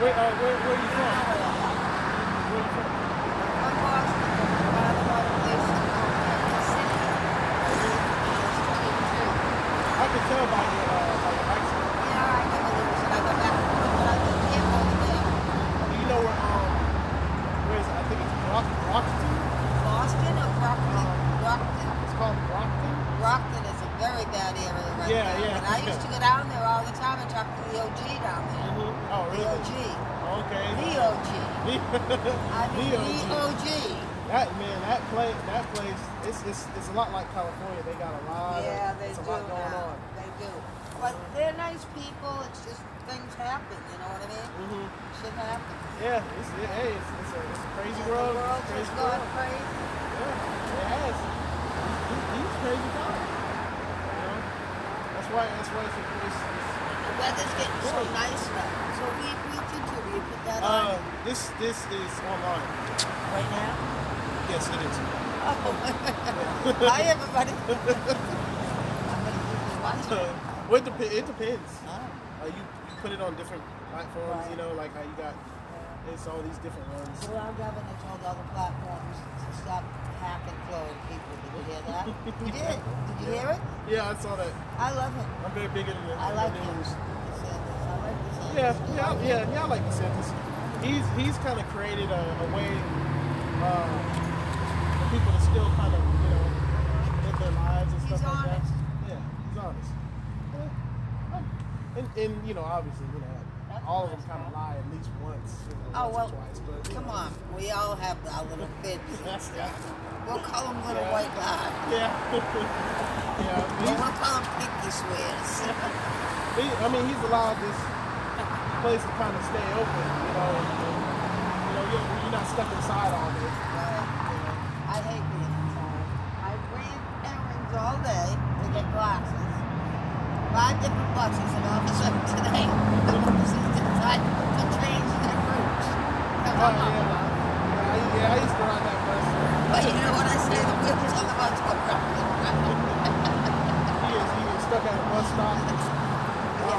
Where are you from? Where are you from? From Boston, right about a place in Kansas City. I can tell by your accent. Yeah, I never lose it. I go back and forth, but I live here more than there. Do you know where is it? I think it's Brockton. Boston or Brockton? Um, Brockton. it's called Brockton. Brockton is a very bad area right Yeah, now. yeah. And I used to go down there all the time and talk to the OG down there. Mm-hmm. Oh, The really? OG. Okay. The OG. I mean, The the OG. That place, it's a lot like California. They got a lot. Yeah, It's they a lot do going now. on. They do. But they're nice people. It's just things happen. You know what I mean? Mm-hmm. Shit happens. Yeah, it's a crazy And world. the world It's a has crazy gone world. crazy. Yeah, it has. These crazy times. You know, that's why it's The weather's getting so nice now. So we preaching to you put that on this is online. right now. Yes, it is. Oh, hi everybody. I'm gonna usually watch it. Well, it depends. Oh. You put it on different platforms. Right. You know, like how you got it's all these different ones. So our governor told all the platforms to stop hacking clone people. Did you hear that? You did. Did you hear it? Yeah, I saw that. I love him. I'm very big in the I like in the him. news. DeSantis. I like DeSantis. Yeah, I like DeSantis. He's kind of created a way for people to still kind of live their lives and He's stuff like honest. that. Yeah, he's honest. And obviously That's all of nice, them kind of man. lie at least once, Oh, once well, or twice. But come on. We all have our little fibs and stuff. We'll call them little Yeah. white lies. Yeah, yeah. Or we'll call them pinky swears. He's allowed this place to kind of stay open, you're not stuck inside all day. Right. I hate being inside. I ran errands all day to get glasses. 5 different buses, and all of a sudden today, the buses decide to change their routes. Come on. I used to ride that bus. But you know what I say? The wheels on the bus go round and round. He is stuck at a bus stop. Yeah.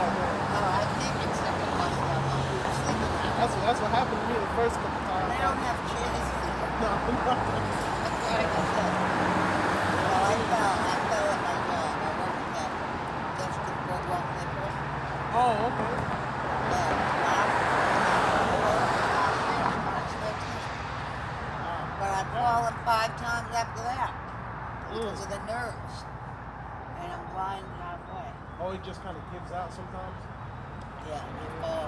Oh, I think it's stuck at a bus stop. I'm sleeping now. That's what happened to me the first couple times. They don't have chairs here. No. That's what I got said. Well, I fell at my job. I worked at that Justin Boardwalk Nicholas. Oh, okay. But I've fallen 5 times after that because of the nerves. And I'm blind halfway. Oh, it just kind of gives out sometimes. Yeah, and I fall.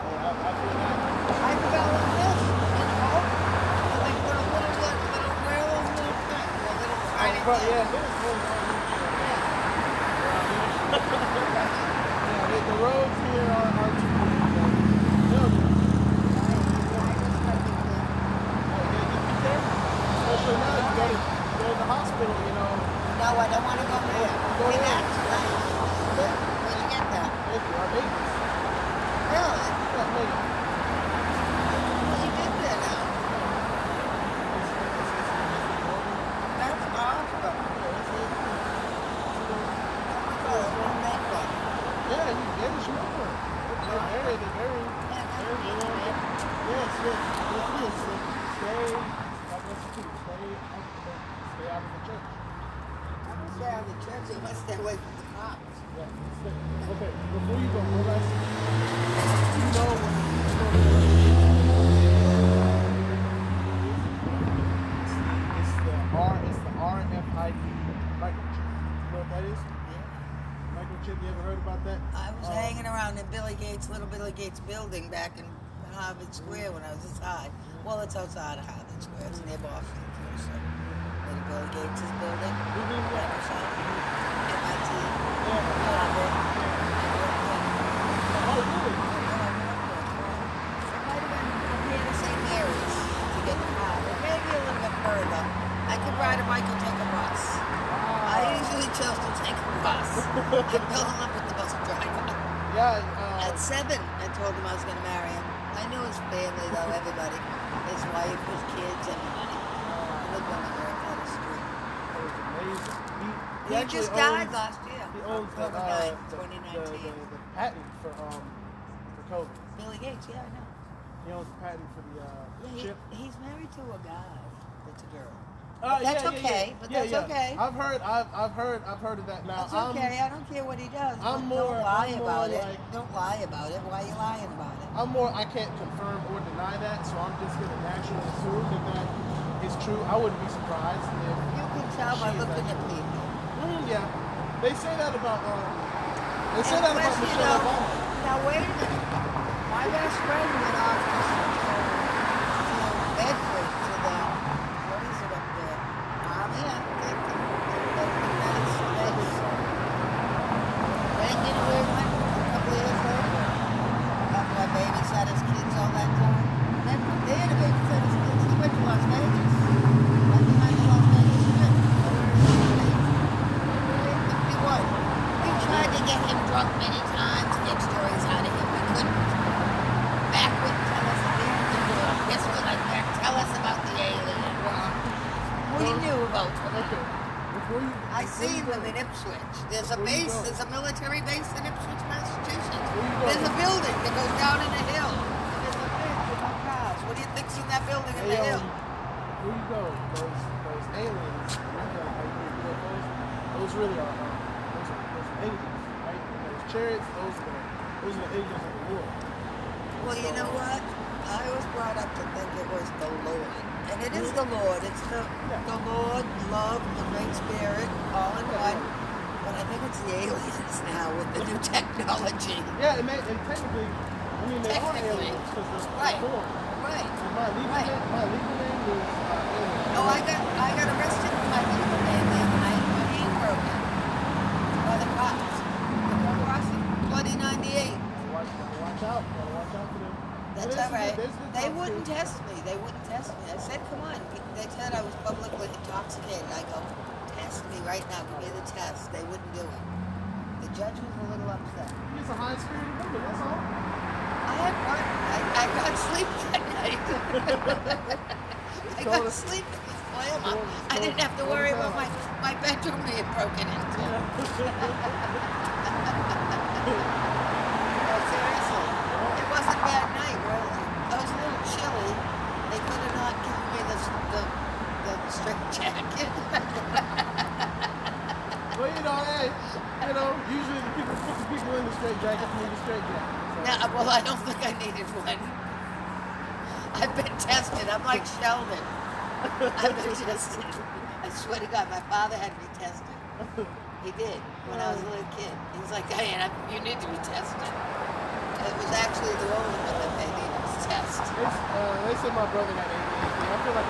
I feel that. I fell in this, and they put a little where are those little things? A little tiny But thing. yeah, there's one around here. The roads here are too Especially now, you go to the hospital, No, I don't want to go there. Go See, ahead. that's nice. Where'd you get that? Thank you. Our babies. Really? Yeah, maybe. What you did there now? That's awesome. Oh, one make one. Yeah, you should know her. They're very warm. Yes. Stay out of the church. I don't stay out of the church. They must stay away from the cops. Yeah. Okay, before you go, what I say, you know it's the RFID microchip. You know what that is? Yeah. Microchip, you ever heard about that? I was hanging around in Little Billy Gates building back in Harvard Square when I was inside. Well, it's outside of Harvard Square. It's near Boston, too. So, Little Billy Gates' building, Microsoft, MIT, Harvard. Oh, really? I might have been from here to St. Mary's to get to Harvard. Maybe a little bit further. I could ride a bike or take a bus. I usually chose to take a bus. I fell in love with the bus driver. Yeah. At 7, I told him I was going to marry him. I knew his family, though, everybody. His wife, his kids, everybody. I lived on the north side of the street. That was amazing. He just died last year. He owns October 9th, 2019. the patent for for COVID. Billy Gates, yeah, I know. He owns the patent for the chip. He's married to a guy that's a girl. That's okay. But that's okay. I've heard of that. Now That's okay. I don't care what he does. Don't lie I'm about more it. like, Don't lie about it. Why are you lying about it? I can't confirm or deny that, so I'm just gonna naturally assume that is true. I wouldn't be surprised if You can tell by she is looking at actually- people. Yeah, they say that about Unless, Michelle Obama. Now wait a minute. My best friend went off to Bedford to the, what is it up there? Army, I think. And you know where he went a couple of years later? After I babysat his kids all that time. Then from there to babysit his kids, he went to Las Vegas. Right behind the Las Vegas Strip. We tried to get him drunk many times to get stories out of him. We couldn't. Mac wouldn't tell us again. Guess we're like, Mac, tell us about the alien. We knew about them. Okay. I seen them in Ipswich. There's a base, there's a military base in Ipswich, Massachusetts. There's a building that goes down in the hill. There's a bridge with no cars. What do you think's in that building in the hill? Where you go? Those aliens, those really are aliens, right? Those chariots, those are the aliens of the Lord. Well, you know what? I was brought up to think it was the Lord. And it is the Lord. It's the Lord, love, the Great Spirit, all in one. But I think it's the aliens now with the new technology. Yeah, and technically, they are aliens because they're born. Right. My legal name is alien. Oh, I got arrested for my legal name the other night. My name broken by the cops. The crossing, bloody 98. Watch out for them. That's all right. They wouldn't test me. I said, come on. They said I was publicly intoxicated. I go, test me right now. Give me the test. They wouldn't do it. The judge was a little upset. He's a high-spirited woman, that's all. I had one. I got sleep that night. I got sleep in the slammer. I didn't have to worry about my bedroom being broken into. Seriously. It wasn't a bad night, really. I was a little chilly. They could have not given me the straight jacket. Well, usually the people in the straight jackets need a straight jacket. So. No, well, I don't think I needed one. I've been tested. I'm like Sheldon. I've been tested. I swear to God, my father had me tested. He did when I was a little kid. He was like, Diane, you need to be tested. It was actually the older one that they needed to test. They said my brother got ADHD. I feel like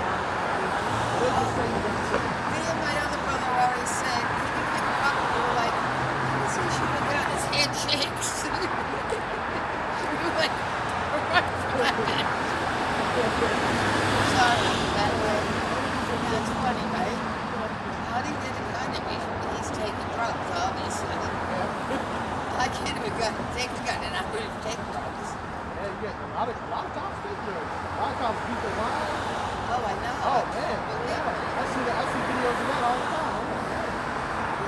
me and my other brother were always saying, he became a couple. We were like, what is he shooting gun? His hand shakes. We were like, right for that. Sorry, that way. That's funny, right? How do you get a gun? He's taking drugs, obviously. I can't even take a gun and I wouldn't even take drugs. Yeah, you get a lot of cops take drugs. A lot of cops beat their wives. Oh, I know. Oh, man. I see videos of that all the time.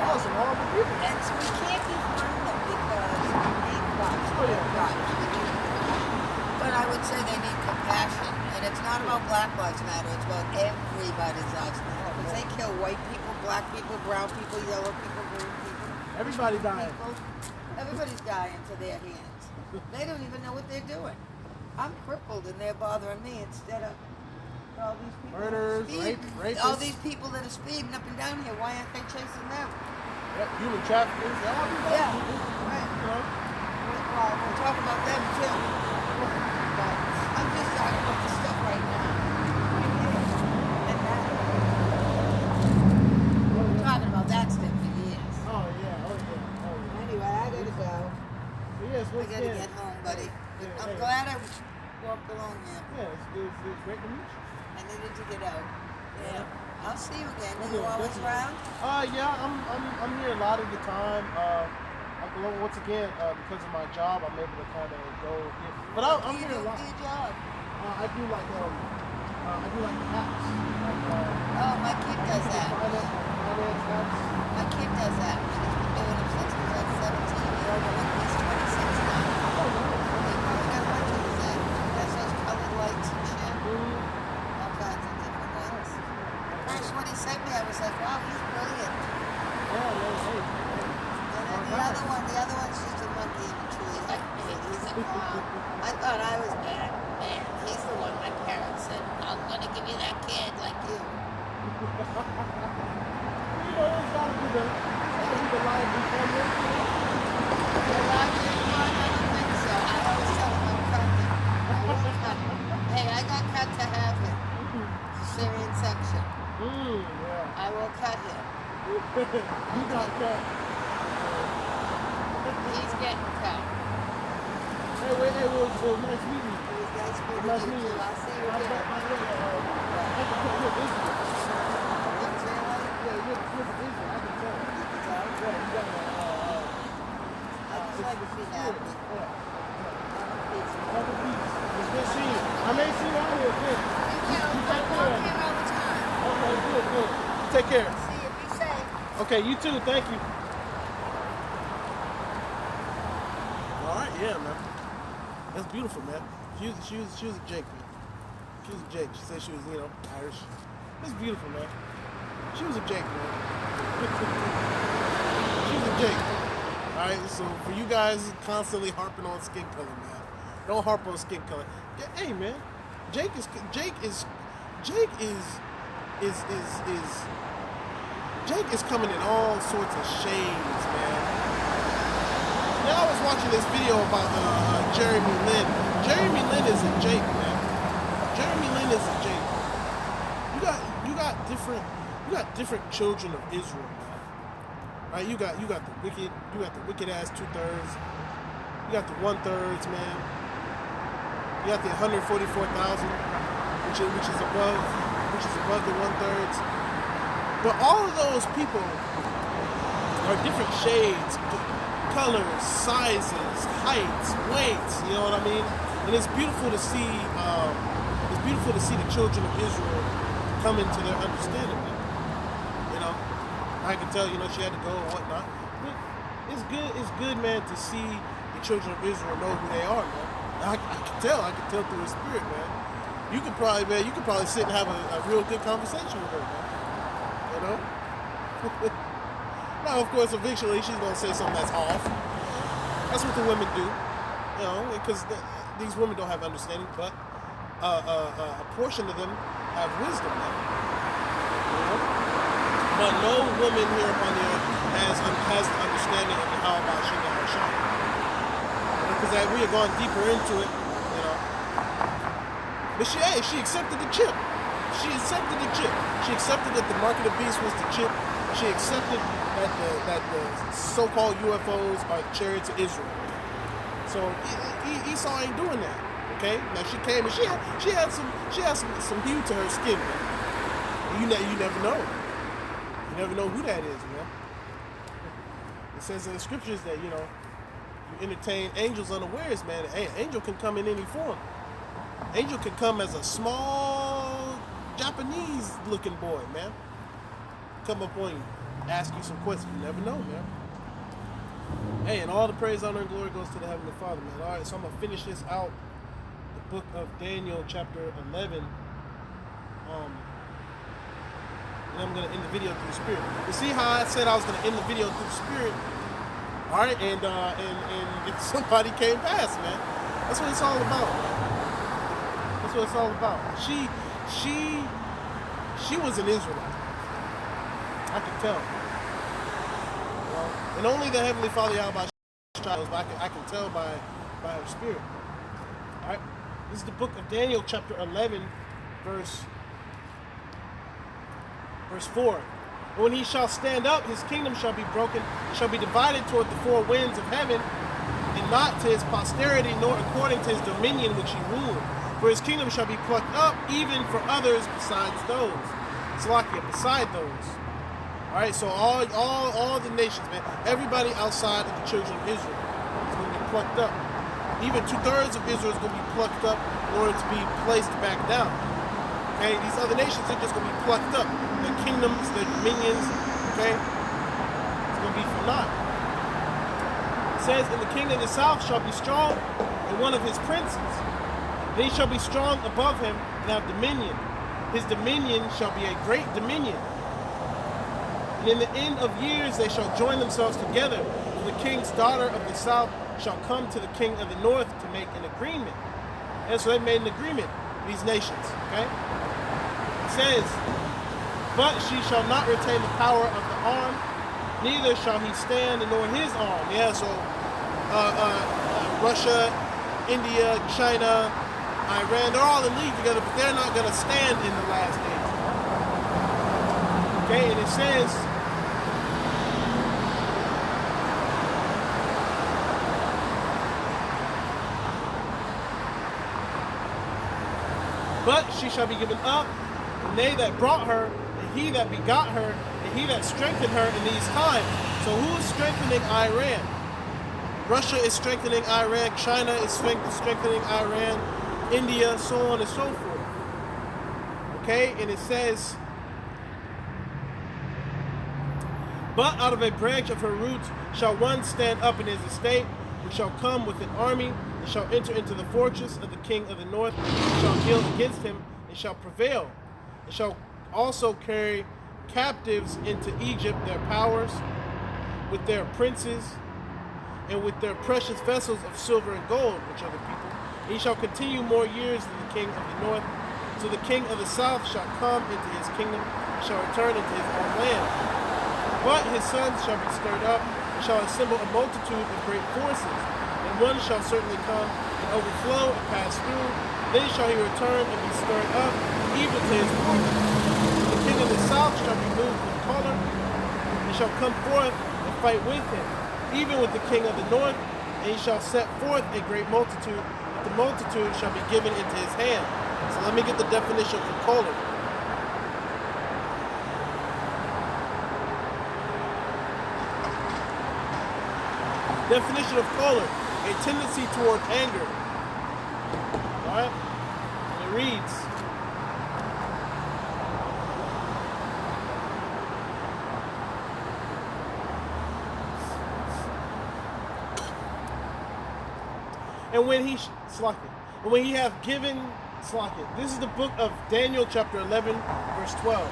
Oh, some horrible people. And so we can't defund them because they need crimes. But I would say they need compassion. And it's not about Black Lives Matter. It's about everybody's lives matter. Because they kill white people, black people, brown people, yellow people, green people. Everybody dying. Everybody's dying to their hands. They don't even know what they're doing. I'm crippled and they're bothering me instead of all these people. Murders, rapists. All these people that are speeding up and down here. Why aren't they chasing them? Yep, human traffickers. Yeah, right. Well, we'll talk about them too. But I'm just talking about the stuff right now. And that. We're talking about that stuff for years. Oh yeah. Anyway, I gotta go. Yes, I gotta get home, buddy. I'm glad I walked along here. Yeah, it's great to meet you. I needed to get out. Yeah. I'll see you again. Are you always around? Yeah, I'm here a lot of the time. Once again, because of my job, I'm able to kind of go here. But I'm here a lot. What do you do for your job? I do like apps. Oh, my kid does that. Finance apps. My kid does that. She's been doing them since he was like 17 years old. He's 26 now. I thought I was bad. Man, he's the one my parents said, I'm going to give you that kid like you. You know, it's got to be the life before you. Well, I don't think so. I always tell him I'm cutting. I will cut him. Hey, I got cut to have him. Syrian section. Yeah. I will cut him. You got cut. He's getting cut. Hey, well, nice meeting you. It was nice meeting Nice you meeting too. you. I'll see you By the again. way, I can tell you're Israel. What's your name? Yeah, you're Israel. I can tell. You can tell. Yeah, you got I just like to be happy. Yeah. Have a piece. Have a peace. It's good seeing you. I may see you out here again. Thank you. You I take walk care. here all the time. Okay, good. You take care. See you. Be safe. Okay, you too. Thank you. All right, yeah, man. That's beautiful, man. She was a Jake, man. She was a Jake. She said she was, Irish. That's beautiful, man. She was a Jake, man. She was a Jake. All right, so for you guys constantly harping on skin color, man, don't harp on skin color. Yeah, hey, man, Jake is coming in all sorts of shades, man. Now I was watching this video about Jeremy Lin. Jeremy Lin is a Jake, man. Jeremy Lin is a Jake. You got different children of Israel, man. Right? You got the wicked ass 2/3. You got the 1/3, man. You got the 144,000, which is above the 1/3. But all of those people are different shades, colors, sizes, heights, weights. You know what I mean? And it's beautiful to see. It's beautiful to see the children of Israel come into their understanding. You know, I can tell. She had to go and whatnot. But it's good. It's good, man, to see the children of Israel know who they are, man. I can tell. I can tell through his spirit, man. You could probably sit and have a real good conversation with her, man. You know? Now, of course, eventually she's going to say something that's off. That's what the women do. Because these women don't have understanding, but a portion of them have wisdom, man. But no woman here upon the earth has the understanding of how about Shina Hashem. Because we are going deeper into it, But she accepted the chip. She accepted the chip. She accepted that the mark of the beast was the chip. She accepted that the so-called UFOs are the chariots of Israel. So Esau ain't doing that. Okay? Now she came and she had some hue to her skin, man. You never know. You never know who that is, man. It says in the scriptures that you entertain angels unawares, man. Hey, angel can come in any form. Angel can come as a small Japanese-looking boy, man. Come up on you, ask you some questions. You never know, man. Hey, and all the praise, honor, and glory goes to the Heavenly Father, man. All right, so I'm going to finish this out. The book of Daniel, chapter 11. And I'm going to end the video through the Spirit. You see how I said I was going to end the video through the Spirit? All right, and somebody came past, man. That's what it's all about, man. That's what it's all about. She was an Israelite. I could tell. And only the Heavenly Father Yahweh child, but I can tell by her spirit. All right. This is the book of Daniel, chapter 11, verse 4. And when he shall stand up, his kingdom shall be broken, shall be divided toward the four winds of heaven, and not to his posterity, nor according to his dominion which he ruled. For his kingdom shall be plucked up, even for others besides those. Salakia, beside those. Alright, so all the nations, man, everybody outside of the children of Israel is going to be plucked up. Even 2/3 of Israel is going to be plucked up in order to be placed back down. Okay, these other nations are just going to be plucked up. Their kingdoms, their dominions, okay, it's going to be for naught. It says, and the king of the south shall be strong, and one of his princes. And he shall be strong above him and have dominion. His dominion shall be a great dominion. And in the end of years they shall join themselves together. For the king's daughter of the south shall come to the king of the north to make an agreement. And so they made an agreement, these nations, okay? It says, but she shall not retain the power of the arm, neither shall he stand nor his arm. Yeah, so Russia, India, China, Iran, they're all in league together, but they're not going to stand in the last days. Okay, and it says, but she shall be given up, and they that brought her, and he that begot her, and he that strengthened her in these times. So who is strengthening Iran? Russia is strengthening Iran, China is strengthening Iran, India, so on and so forth. Okay, and it says, but out of a branch of her roots shall one stand up in his estate, who shall come with an army, and shall enter into the fortress of the king of the north, and shall deal against him, and shall prevail, and shall also carry captives into Egypt their powers, with their princes, and with their precious vessels of silver and gold, which are the people. And he shall continue more years than the king of the north. So the king of the south shall come into his kingdom, and shall return into his own land. But his sons shall be stirred up, and shall assemble a multitude of great forces. And one shall certainly come and overflow and pass through. Then shall he return and be stirred up, even to his fortress. The king of the south shall be moved with color, and shall come forth and fight with him, even with the king of the north, and he shall set forth a great multitude, but the multitude shall be given into his hand. So let me get the definition for color. Definition of color: a tendency toward anger. Alright? And it reads, and when he hath given, this is the book of Daniel chapter 11 verse 12.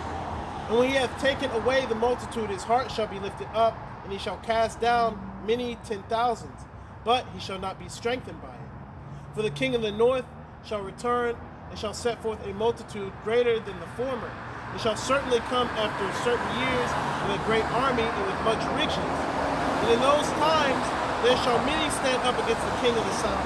And when he hath taken away the multitude, his heart shall be lifted up, and he shall cast down many 10,000s, but he shall not be strengthened by it. For the king of the north shall return, and shall set forth a multitude greater than the former. It shall certainly come after certain years with a great army and with much riches. And in those times there shall many stand up against the king of the south.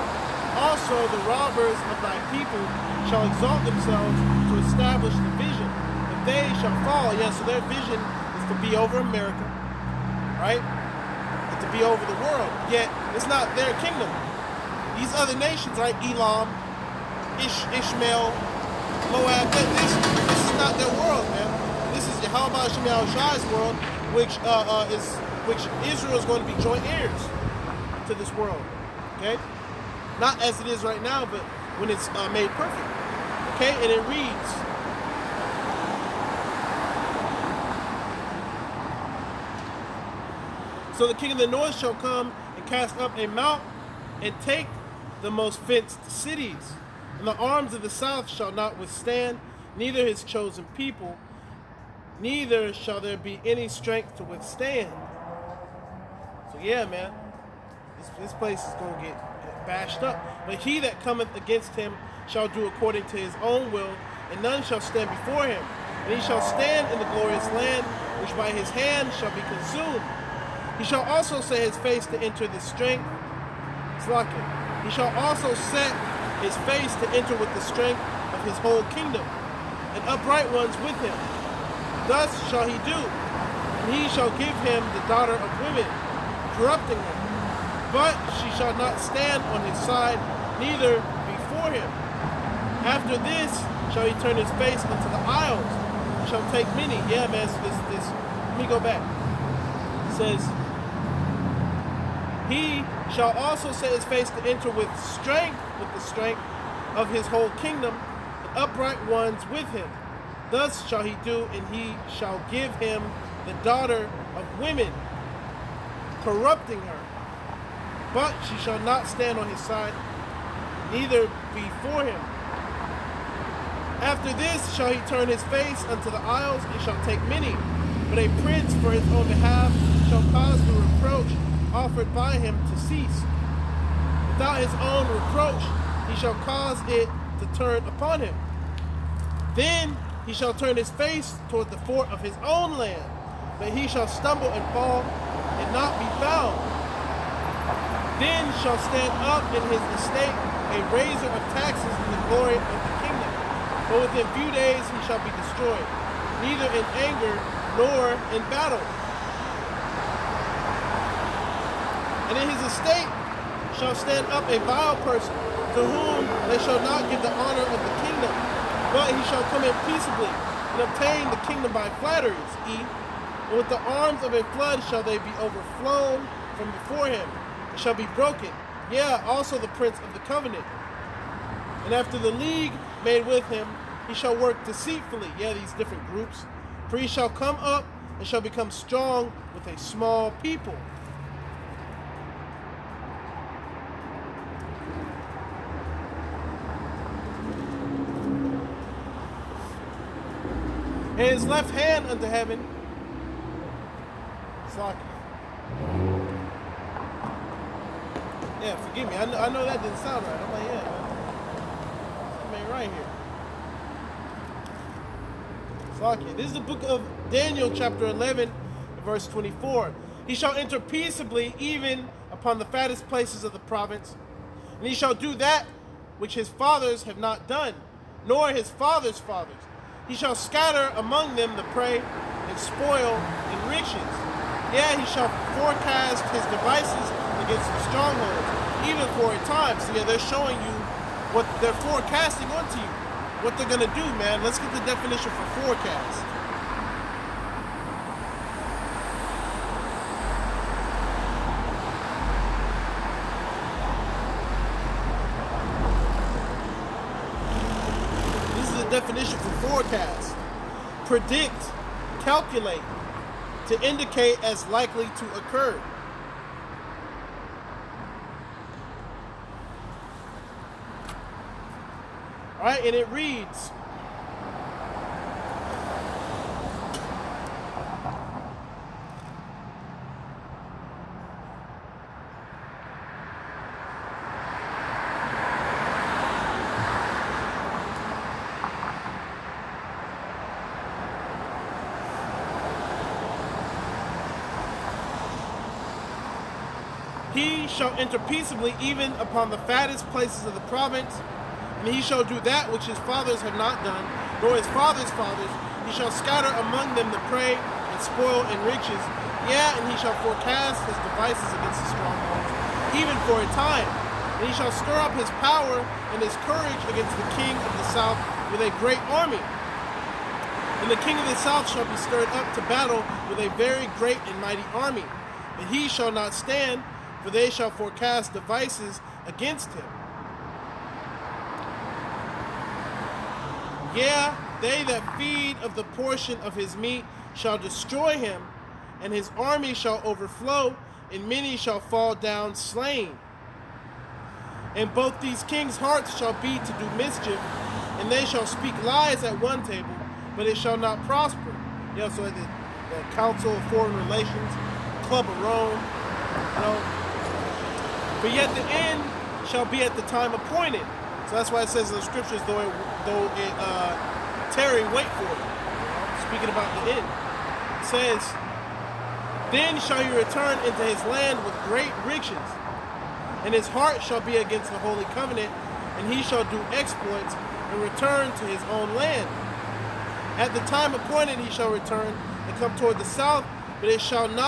Also the robbers of thy people shall exalt themselves to establish the vision, but they shall fall. Yes, so their vision is to be over America, right? And to be over the world. Yet it's not their kingdom. These other nations, right? Elam, Ishmael, Moab. This is not their world, man. This is Yahweh Shemel Shai's world, which Israel is going to be joint heirs to this world. Okay, not as it is right now, but when it's made perfect. Okay, and it reads, so the king of the north shall come and cast up a mount and take the most fenced cities, and the arms of the south shall not withstand, neither his chosen people, neither shall there be any strength to withstand. So yeah, man, this place is going to get bashed up. But he that cometh against him shall do according to his own will, and none shall stand before him. And he shall stand in the glorious land, which by his hand shall be consumed. He shall also set his face to enter the strength. He shall also set his face to enter with the strength of his whole kingdom, and upright ones with him. Thus shall he do, and he shall give him the daughter of women, corrupting her. But she shall not stand on his side, neither before him. After this shall he turn his face unto the isles, and shall take many. Yeah, man, so this. Let me go back. It says, he shall also set his face to enter with the strength of his whole kingdom, and upright ones with him. Thus shall he do, and he shall give him the daughter of women, corrupting her. But she shall not stand on his side, neither before him. After this shall he turn his face unto the isles, and shall take many. But a prince for his own behalf shall cause the reproach offered by him to cease. without his own reproach, he shall cause it to turn upon him. Then he shall turn his face toward the fort of his own land, but he shall stumble and fall and not be found. Then shall stand up in his estate a raiser of taxes in the glory of the kingdom. But within few days he shall be destroyed, neither in anger nor in battle. And in his estate shall stand up a vile person, to whom they shall not give the honor of the kingdom, but he shall come in peaceably, and obtain the kingdom by flatteries. And with the arms of a flood shall they be overflown from before him, and shall be broken, also the prince of the covenant. And after the league made with him, he shall work deceitfully, these different groups, for he shall come up and shall become strong with a small people. And his left hand unto heaven. Yeah, forgive me. I know that didn't sound right. I'm like, something ain't right here. This is the book of Daniel, chapter 11, verse 24. He shall enter peaceably even upon the fattest places of the province, and he shall do that which his fathers have not done, nor his fathers' fathers. He shall scatter among them the prey, and spoil and riches. He shall forecast his devices against the strongholds, even for a time. So they're showing you what they're forecasting onto you, what they're going to do, man. Let's get the definition for forecast. This is the definition for forecast. Predict, calculate, to indicate as likely to occur. All right, and it reads, he shall enter peaceably even upon the fattest places of the province, and he shall do that which his fathers have not done, nor his fathers' fathers. He shall scatter among them the prey, and spoil and riches. And he shall forecast his devices against the strongholds, even for a time. And he shall stir up his power and his courage against the king of the south with a great army. And the king of the south shall be stirred up to battle with a very great and mighty army. But he shall not stand, for they shall forecast devices against him. They that feed of the portion of his meat shall destroy him, and his army shall overflow, and many shall fall down slain. And both these kings' hearts shall be to do mischief, and they shall speak lies at one table, but it shall not prosper. So at the Council of Foreign Relations, Club of Rome, But yet the end shall be at the time appointed. So that's why it says in the scriptures, though it tarry, wait for it. Speaking about the end. It says, then shall he return into his land with great riches, and his heart shall be against the holy covenant, and he shall do exploits and return to his own land. At the time appointed he shall return and come toward the south, but it shall not